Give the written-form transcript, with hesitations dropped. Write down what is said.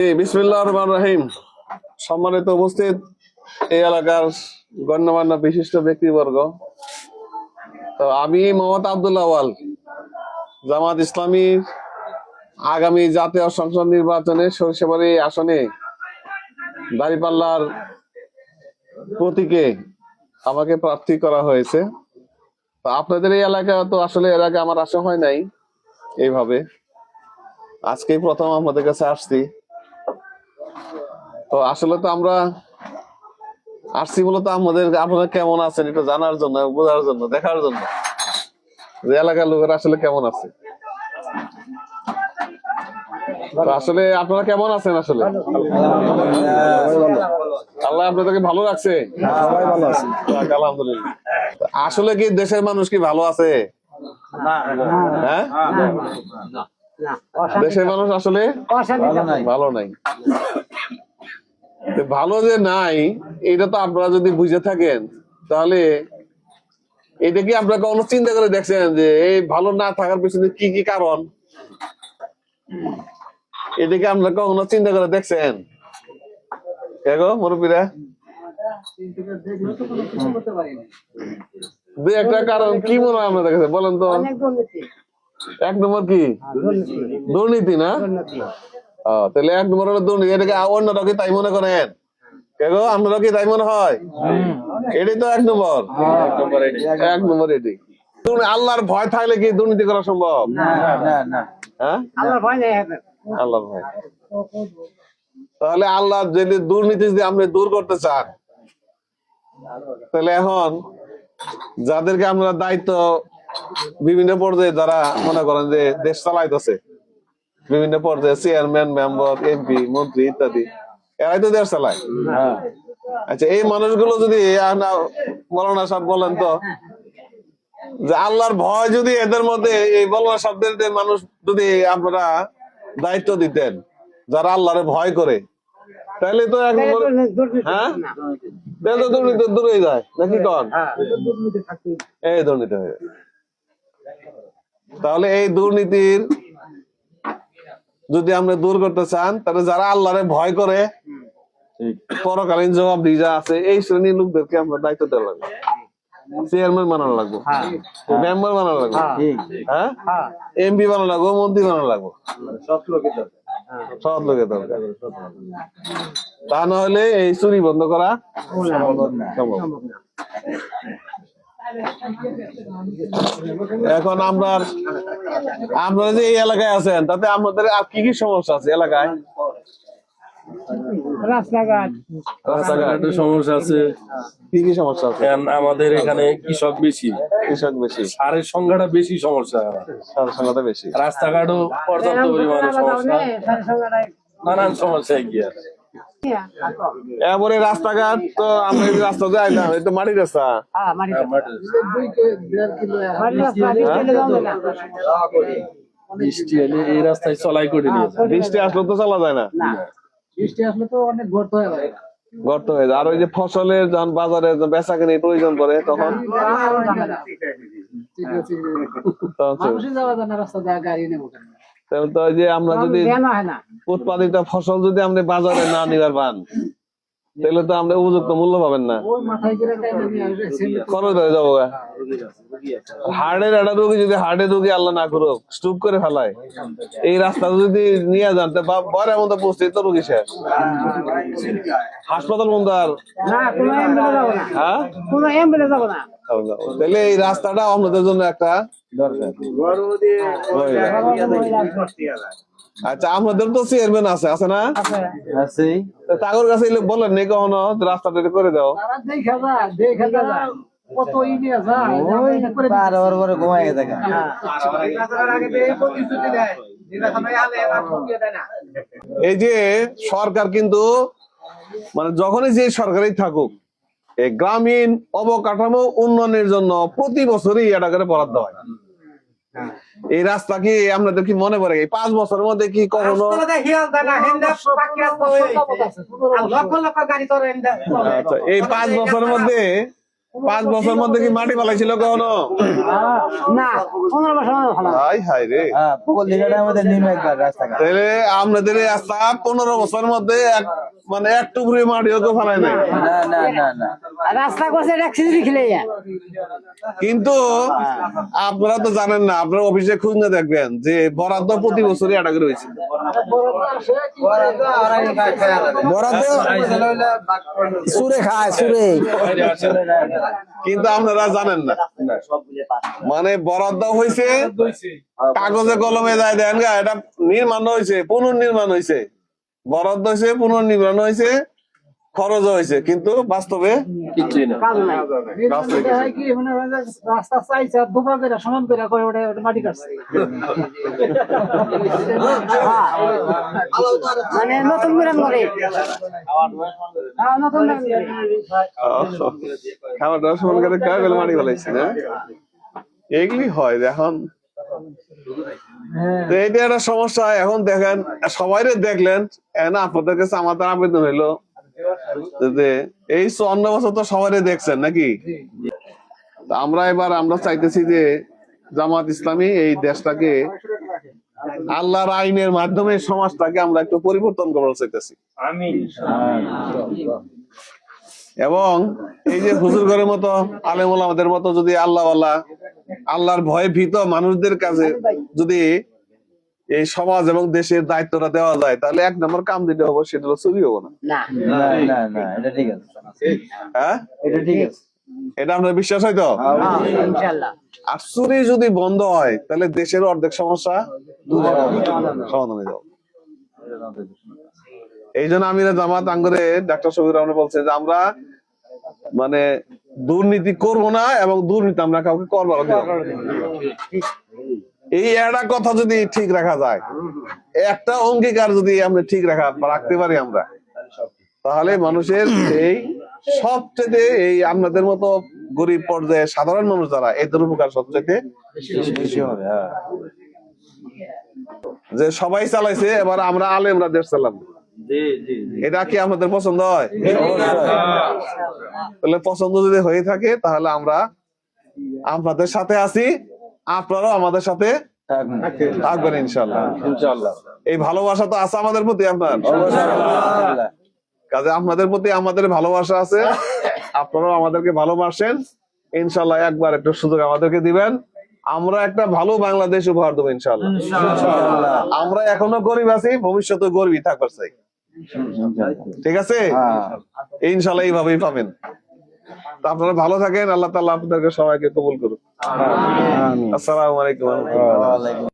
বিসমিল্লাহির রহমানির রহিম। সম্মানিত উপস্থিত এই এলাকার গণ্যমান্য বিশিষ্ট ব্যক্তিবর্গ, তো আমি মোহাম্মদ আব্দুল আওয়াল, জামাত ইসলামী আগামী জাতীয় সংসদ নির্বাচনে সরিষাবাড়ি আসনে দাঁড়িপাল্লার প্রতীকে আমাকে প্রার্থী করা হয়েছে। তো আপনাদের এই এলাকা তো আসলে এর আগে আমার আসা হয় নাই এইভাবে, আজকেই প্রথম আমাদের কাছে আসছি। তো আসলে তো আমরা আসছি মূলত আপনারা কেমন আছেন এটা জানার জন্য, বোঝার জন্য, দেখার জন্য যে এলাকার লোকেরা আসলে কেমন আছে। আসলে আপনারা কেমন আছেন? আসলে আল্লাহ আপনাদেরকে ভালো রাখছে। আলহামদুলিল্লাহ। আসলে কি দেশের মানুষ কি ভালো আছে? হ্যাঁ, দেশের মানুষ আসলে ভালো নাই। ভালো যে নাই এটা তো আপনারা যদি বুঝে থাকেন, তাহলে এটা কি আপনারা কখনো চিন্তা করে দেখছেন যে এই ভালো না থাকার পিছনে কি কি কারণ? এটাকে আপনারা কখনো চিন্তা করে দেখছেন? মুরব্বীরা, দুই একটা কারণ কি মনে হয় আপনাদের কাছে বলেন তো? এক নম্বর কি? দুর্নীতি না? তাহলে এক নম্বর হলো দুর্নীতি। এটাকে অন্যরা কি তাই মনে করেন? আপনারা কি তাই মনে হয়? এটাই তো এক নম্বর। এক নম্বর এটি। আল্লাহর ভয় থাকলে কি দুর্নীতি করা সম্ভব? হ্যাঁ, আল্লাহর ভয়। তাহলে আল্লাহ যদি দুর্নীতি যদি আপনি দূর করতে চান, তাহলে এখন যাদেরকে আমরা দায়িত্ব বিভিন্ন পর্যায়ে যারা মনে করেন যে দেশ চালাইতেছে, বিভিন্ন পর্যায়ে চেয়ারম্যান, মেম্বার, এমপি, মন্ত্রী ইত্যাদি, এরাই তো দেশ চালায়। আচ্ছা, এই মানুষগুলো যদি মৌলানা সাহেব বলেন তো, যে আল্লাহর ভয় যদি এদের মধ্যে এই মৌলানা সাহেবদের মানুষ যদি আপনারা দায়িত্ব দিতেন যারা আল্লাহরে ভয় করে, তাহলে তো এক নম্বর, হ্যাঁ, তাহলে তো দুর্নীতি দূরে যায় নাকি? কন এই দুর্নীতি হয়ে, তাহলে এই দুর্নীতির যদি আমরা দূর করতে চান, তাহলে যারা আল্লাহরে ভয় করে, পরকালীন জবাবদিহি যা আছে, এই শ্রেণীর লোকদেরকে আমরা দায়িত্ব দেওয়া লাগবে। চেয়ারম্যান বানানো লাগবে, মেম্বার বানানো লাগবে, হ্যাঁ, এমপি বানানো লাগবে, মন্ত্রী বানানো লাগবে, সৎ লোকের দরকার। তা না হলে এই চুরি বন্ধ করা সম্ভব। এখন আপনারা যে এই এলাকায় আছেন, তাতে আপনাদের আর কি কি সমস্যা আছে এলাকায়? রাস্তাঘাটের সমস্যা আছে। কি কি সমস্যা আছে? আমাদের এখানে কৃষক বেশি, সারের সংখ্যাটা বেশি, সমস্যা সারের সংখ্যাটা বেশি, রাস্তাঘাটও পর্যাপ্ত পরিমাণে সমস্যা, নানান সমস্যা কি আর। এরপরে রাস্তাঘাট তো আমরা রাস্তা যাই না, এই তো মাটির রাস্তা। বৃষ্টি হলে এই রাস্তায় চলাই করে নিয়ে, বৃষ্টি আসলে তো চলা যায় না, বৃষ্টি আসলে তো অনেক গর্ত হয়ে যায়, গর্ত হয়ে যায়। আর ওই যে ফসলের যখন বাজারে বেচা কিনে প্রয়োজন পড়ে, তখন তো যে আমরা যদি উৎপাদিত ফসল যদি আমরা বাজারে না নিবার পান, তাহলে তো আমরা উপযুক্ত মূল্য পাবেন না, খরচ হয়ে যাবো। হার্টের একটা রোগী যদি হার্টের রোগী আল্লাহ না করুক স্ট্রোক করে ফেলায়, এই রাস্তা যদি নিয়ে যান, বরের মতো পৌঁছে তো রোগী শেষ, হাসপাতাল বন্ধ। আর হ্যাঁ, তাহলে এই রাস্তাটা আমাদের জন্য একটা দরকার। আচ্ছা, আপনাদের তো চেয়ারম্যান আছে না? তাগর কাছে বলেন নি কখনো রাস্তাটা করে দাও? এই যে সরকার কিন্তু মানে যখনই যে সরকারই থাকুক, এই গ্রামীণ অবকাঠামো উন্নয়নের জন্য প্রতি বছরই এটা করে বরাদ্দ হয়। এই রাস্তা কি আপনাদের কি মনে পড়ে 5 বছরের মধ্যে কি কখনো? আচ্ছা, এই 5 বছরের মধ্যে 5 বছর মধ্যে কি মাটি ফেলাইছিল কখনো? না 15 বছর ভালো হাই হাই রে, হ্যাঁ পুকুর লিগাটার মধ্যে নিম একবার রাস্তাঘাট তাহলে আপনাদের এই রাস্তা 15 বছরের মধ্যে মানে এক টুকরি মাটিও তো ফেলাই নাই। না না না না রাস্তা করছে ট্যাক্সি খেলে কিন্তু আপনারা তো জানেন না, আপনার অফিসে খুঁজ না দেখবেন যে বরাদ্দ প্রতি বছরই আটা করে হয়েছে। বরাদ্দ সুরে খায় সুরে কিন্তু আপনারা জানেন না, মানে বরাদ্দ হয়েছে কাগজে কলমে যায় দেন গা, এটা নির্মাণ হয়েছে, পুনর্নির্মাণ হয়েছে, বরাদ্দ হয়েছে, পুনর্নির্মাণ হয়েছে, খরচ হয়েছে, কিন্তু বাস্তবে কিছুই না। কাজ নাই কি মানে রাস্তা চাইছে দুবার করে সমান করে করে ওটা মাটি কাটছে মানে নতুন করে করে নতুন খাবার দাবার সমান করে কাগজে মাটি ফেলাইছে না, এগুলি হয় এখন। তো এইটা একটা সমস্যা। এখন দেখেন সবাই দেখলেন, এখন আপনাদের কাছে আমাদের আবেদন হইলো যে এই 54 বছর তো সবাই দেখছেন নাকি, তো আমরা চাইতেছি যে জামাত ইসলামী এই দেশটাকে আল্লাহর আইনের মাধ্যমে সমাজটাকে আমরা একটু পরিবর্তন করার চাইতেছি। এবং এই যে হুজুর ঘরের মতো আলেম ওলামাদের মতো যদি আল্লাহর ভয়ে ভীত মানুষদের কাছে যদি এই সমাজ এবং দেশের দায়িত্বটা দেওয়া যায়, তাহলে 1 নম্বর কাম দিতে হবে, সেটা হলো চুরি হবো না। না না না না এটা ঠিক আছে হ্যাঁ, এটা ঠিক আছে এটা আপনার বিশ্বাস হয়তো? ইনশাআল্লাহ আর চুরি যদি বন্ধ হয় তাহলে দেশের অর্ধেক সমস্যা সমাধান হয়ে যাবে। এই জন্য আমিরা জামাত আঙ্গরে ডাক্তার শফিকুর রহমান বলছে যে আমরা মানে দুর্নীতি করব না, এবং দুর্নীতি আমরা কাউকে করবার দেব না। এই একটা কথা যদি ঠিক রাখা যায়, একটা অঙ্গীকার যদি আমরা ঠিক রাখতে পারি আমরা, তাহলে মানুষের এই সবচেয়ে এই আপনাদের মতো গরিব পর্যায়ে সাধারণ মানুষ যারা, এদের উপকার সবচেয়ে বেশি হবে হ্যাঁ যে সবাই চালাইছে, এবার আমরা আলেমরা দেশ চালাম। এটা কি আমাদের পছন্দ হয়? তাহলে পছন্দ যদি হয়ে থাকে তাহলে আমরা আপনাদের সাথে আছি, আপনারাও আমাদের সাথে থাকবেন ইনশাল্লাহ। ইনশাআল্লাহ। এই ভালোবাসা তো আছে আমাদের প্রতি আপনার, কাজে আপনাদের প্রতি আমাদের ভালোবাসা আছে, আপনারাও আমাদেরকে ভালোবাসেন। ইনশাল্লাহ একবার একটু সুযোগ আমাদেরকে দিবেন, আমরা একটা ভালো বাংলাদেশ উপহার দেবো ইনশাল্লাহ। আমরা এখনো গরিব আছি, ভবিষ্যতে গরিবই থাকবার চাই, ঠিক আছে? ইনশাল্লাহ এইভাবেই পাবেন। তো আপনারা ভালো থাকেন, আল্লাহ তাআলা আপনাদেরকে সবাইকে কবুল করুন। আসসালামু আলাইকুম।